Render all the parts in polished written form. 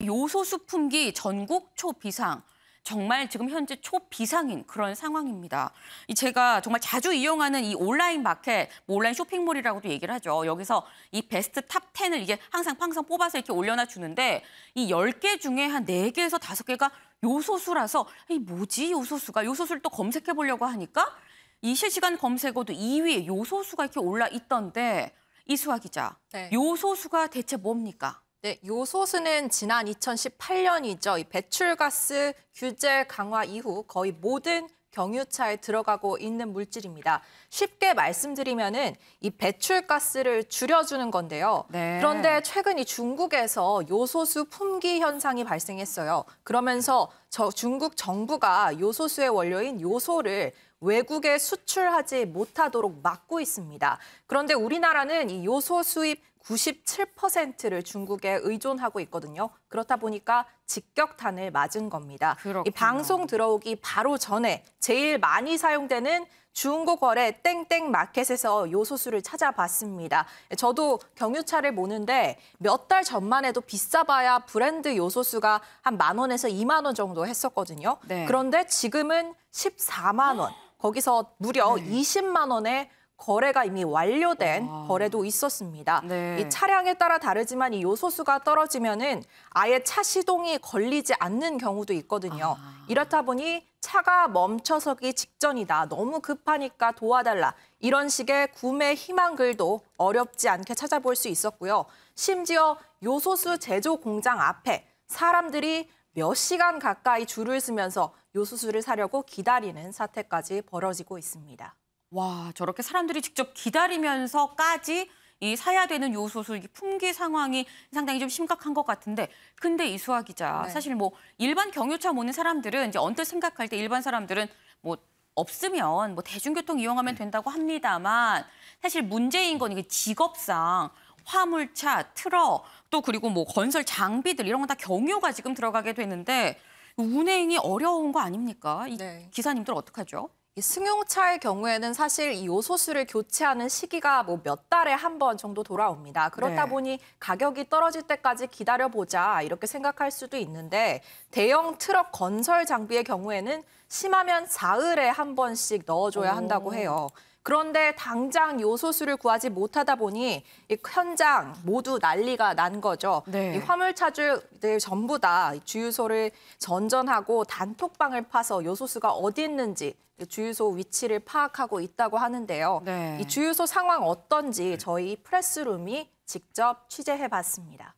요소수 품귀 전국 초비상. 정말 지금 현재 초비상인 그런 상황입니다. 제가 정말 자주 이용하는 이 온라인 마켓, 온라인 쇼핑몰이라고도 얘기를 하죠. 여기서 이 베스트 탑 10을 이게 항상 뽑아서 이렇게 올려놔 주는데 이 10개 중에 한 4개에서 5개가 요소수라서 이 뭐지 요소수가? 요소수를 또 검색해 보려고 하니까 이 실시간 검색어도 2위에 요소수가 이렇게 올라 있던데 이수아 기자, 네. 요소수가 대체 뭡니까? 네, 요소수는 지난 2018년이죠. 이 배출가스 규제 강화 이후 거의 모든 경유차에 들어가고 있는 물질입니다. 쉽게 말씀드리면은 이 배출가스를 줄여주는 건데요. 네. 그런데 최근 이 중국에서 요소수 품귀 현상이 발생했어요. 그러면서 중국 정부가 요소수의 원료인 요소를 외국에 수출하지 못하도록 막고 있습니다. 그런데 우리나라는 이 요소 수입 97%를 중국에 의존하고 있거든요. 그렇다 보니까 직격탄을 맞은 겁니다. 그렇구나. 이 방송 들어오기 바로 전에 제일 많이 사용되는 중고 거래 땡땡 마켓에서 요소수를 찾아봤습니다. 저도 경유차를 모는데 몇 달 전만 해도 비싸봐야 브랜드 요소수가 한 10,000원에서 20,000원 정도 했었거든요. 네. 그런데 지금은 14만 원, 거기서 무려 20만 원에 거래가 이미 완료된 거래도 있었습니다. 네. 이 차량에 따라 다르지만 이 요소수가 떨어지면은 아예 차 시동이 걸리지 않는 경우도 있거든요. 이렇다 보니 차가 멈춰서기 직전이다. 너무 급하니까 도와달라. 이런 식의 구매 희망글도 어렵지 않게 찾아볼 수 있었고요. 심지어 요소수 제조 공장 앞에 사람들이 몇 시간 가까이 줄을 서면서 요소수를 사려고 기다리는 사태까지 벌어지고 있습니다. 와, 저렇게 사람들이 직접 기다리면서까지 이 사야 되는 요소수 이 품귀 상황이 상당히 좀 심각한 것 같은데, 근데 이수아 기자, 네. 사실 뭐 일반 경유차 모는 사람들은 이제 언뜻 생각할 때 일반 사람들은 뭐 없으면 뭐 대중교통 이용하면 된다고 합니다만, 사실 문제인 건 이게 직업상 화물차, 트럭, 또 그리고 뭐 건설 장비들 이런 건 다 경유가 지금 들어가게 되는데 운행이 어려운 거 아닙니까? 이 네. 기사님들 어떡하죠? 이 승용차의 경우에는 사실 이 요소수를 교체하는 시기가 뭐 몇 달에 한 번 정도 돌아옵니다. 그렇다 네. 보니 가격이 떨어질 때까지 기다려보자 이렇게 생각할 수도 있는데 대형 트럭 건설 장비의 경우에는 심하면 사흘에 한 번씩 넣어줘야 한다고 해요. 그런데 당장 요소수를 구하지 못하다 보니 이 현장 모두 난리가 난 거죠. 네. 이 화물차주들 전부 다 주유소를 전전하고 단톡방을 파서 요소수가 어디 있는지 주유소 위치를 파악하고 있다고 하는데요. 네. 이 주유소 상황 어떤지 저희 프레스룸이 직접 취재해봤습니다.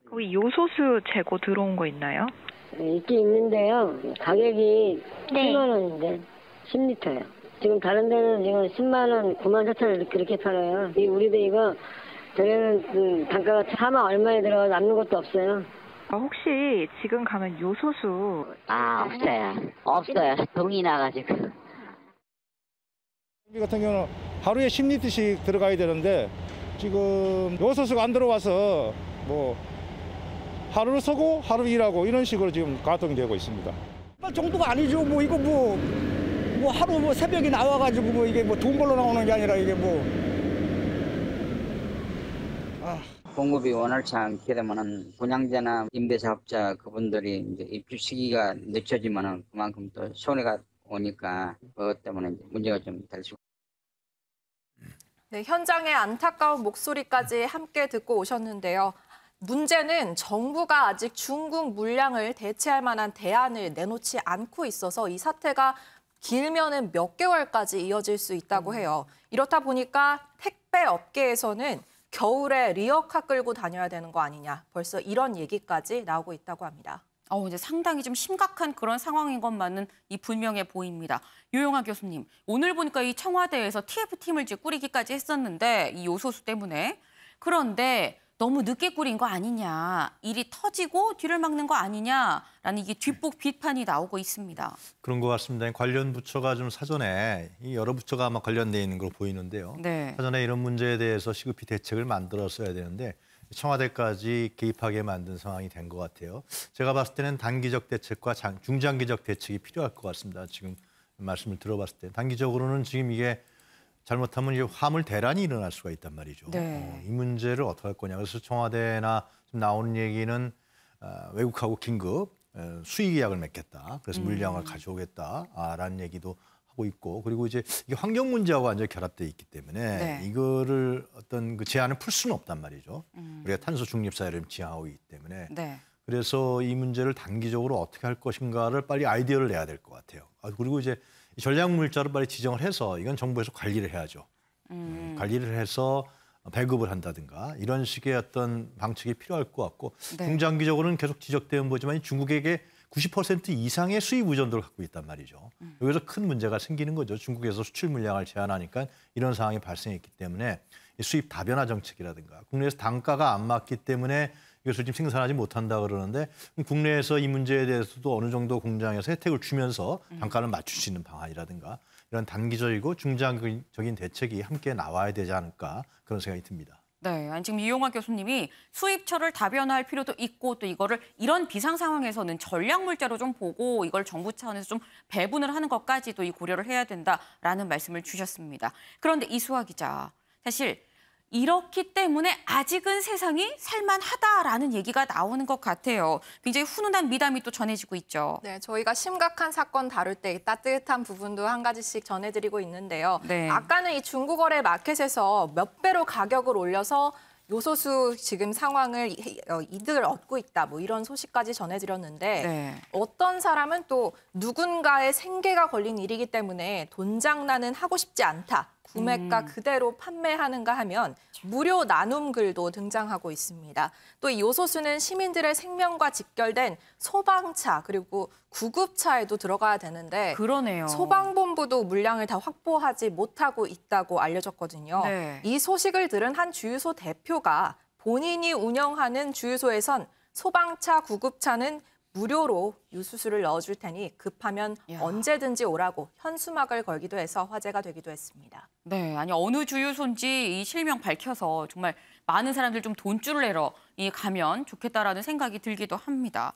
거기 요소수 재고 들어온 거 있나요? 네, 있긴 있는데요. 가격이 10만 원인데 10리터요. 지금 다른 데는 지금 10만 원, 9만 4천 원 그렇게 팔아요. 우리도 이거 저희는 단가가 4만 얼마에 들어가서 남는 것도 없어요. 혹시 지금 가면 요소수 없어요. 없어요. 동이 나가지고. 우리 같은 경우는 하루에 10리터씩 들어가야 되는데 지금 요소수가 안 들어와서 뭐 하루 서고 하루 일하고 이런 식으로 지금 가동이 되고 있습니다. 정도가 아니죠. 뭐 이거 뭐 하루 뭐 새벽에 나와가지고 뭐 이게 뭐 돈 벌러 나오는 게 아니라 이게 뭐. 공급이 원활치 않게 되면은 분양자나 임대사업자 그분들이 이제 입주 시기가 늦춰지면은 그만큼 또 손해가 오니까 그것 때문에 이제 문제가 좀 될 수. 네, 현장의 안타까운 목소리까지 함께 듣고 오셨는데요. 문제는 정부가 아직 중국 물량을 대체할 만한 대안을 내놓지 않고 있어서 이 사태가 길면은 몇 개월까지 이어질 수 있다고 해요. 이렇다 보니까 택배 업계에서는 겨울에 리어카 끌고 다녀야 되는 거 아니냐. 벌써 이런 얘기까지 나오고 있다고 합니다. 이제 상당히 좀 심각한 그런 상황인 것만은 분명해 보입니다. 유영아 교수님, 오늘 보니까 이 청와대에서 TF팀을 이제 꾸리기까지 했었는데 이 요소수 때문에. 그런데 너무 늦게 꾸린 거 아니냐, 일이 터지고 뒤를 막는 거 아니냐라는 이게 뒷북 비판이 나오고 있습니다. 그런 것 같습니다. 관련 부처가 좀 사전에 여러 부처가 아마 관련돼 있는 걸로 보이는데요. 네. 사전에 이런 문제에 대해서 시급히 대책을 만들었어야 되는데 청와대까지 개입하게 만든 상황이 된 것 같아요. 제가 봤을 때는 단기적 대책과 중장기적 대책이 필요할 것 같습니다. 지금 말씀을 들어봤을 때 단기적으로는 지금 이게 잘못하면 이제 화물 대란이 일어날 수가 있단 말이죠. 네. 이 문제를 어떻게 할 거냐. 그래서 청와대나 좀 나오는 얘기는 외국하고 긴급 수의 계약을 맺겠다. 그래서 물량을 가져오겠다라는 얘기도 하고 있고, 그리고 이제 이게 환경 문제하고 완전히 결합돼 있기 때문에 네. 이거를 어떤 그 제한을 풀 수는 없단 말이죠. 우리가 탄소 중립 사회를 지향하고 있기 때문에. 네. 그래서 이 문제를 단기적으로 어떻게 할 것인가를 빨리 아이디어를 내야 될 것 같아요. 그리고 이제 전략 물자를 빨리 지정을 해서 이건 정부에서 관리를 해야죠. 관리를 해서 배급을 한다든가 이런 식의 어떤 방책이 필요할 것 같고, 네. 중장기적으로는 계속 지적되는 거지만 중국에게 90% 이상의 수입 의존도를 갖고 있단 말이죠. 여기서 큰 문제가 생기는 거죠. 중국에서 수출 물량을 제한하니까 이런 상황이 발생했기 때문에 수입 다변화 정책이라든가, 국내에서 단가가 안 맞기 때문에 이것을 지금 생산하지 못한다 그러는데, 국내에서 이 문제에 대해서도 어느 정도 공장에서 혜택을 주면서 단가를 맞출 수 있는 방안이라든가 이런 단기적이고 중장기적인 대책이 함께 나와야 되지 않을까, 그런 생각이 듭니다. 네, 아니 지금 이용학 교수님이 수입처를 다변화할 필요도 있고, 또 이거를 이런 비상 상황에서는 전략 물자로 좀 보고 이걸 정부 차원에서 좀 배분을 하는 것까지도 이 고려를 해야 된다라는 말씀을 주셨습니다. 그런데 이수아 기자, 사실 이렇기 때문에 아직은 세상이 살만하다라는 얘기가 나오는 것 같아요. 굉장히 훈훈한 미담이 또 전해지고 있죠. 네, 저희가 심각한 사건 다룰 때 따뜻한 부분도 한 가지씩 전해드리고 있는데요. 네. 아까는 이 중국거래 마켓에서 몇 배로 가격을 올려서 요소수 지금 상황을 이득을 얻고 있다, 뭐 이런 소식까지 전해드렸는데, 네. 어떤 사람은 또 누군가의 생계가 걸린 일이기 때문에 돈 장난은 하고 싶지 않다, 구매가 그대로 판매하는가 하면 무료 나눔 글도 등장하고 있습니다. 또 이 요소수는 시민들의 생명과 직결된 소방차 그리고 구급차에도 들어가야 되는데, 그러네요. 소방본부도 물량을 다 확보하지 못하고 있다고 알려졌거든요. 네. 이 소식을 들은 한 주유소 대표가 본인이 운영하는 주유소에선 소방차, 구급차는 무료로 유수수를 넣어줄 테니 급하면 야. 언제든지 오라고 현수막을 걸기도 해서 화제가 되기도 했습니다. 네, 아니 어느 주유소인지 이 실명 밝혀서 정말 많은 사람들 좀 돈줄을 내러 가면 좋겠다라는 생각이 들기도 합니다.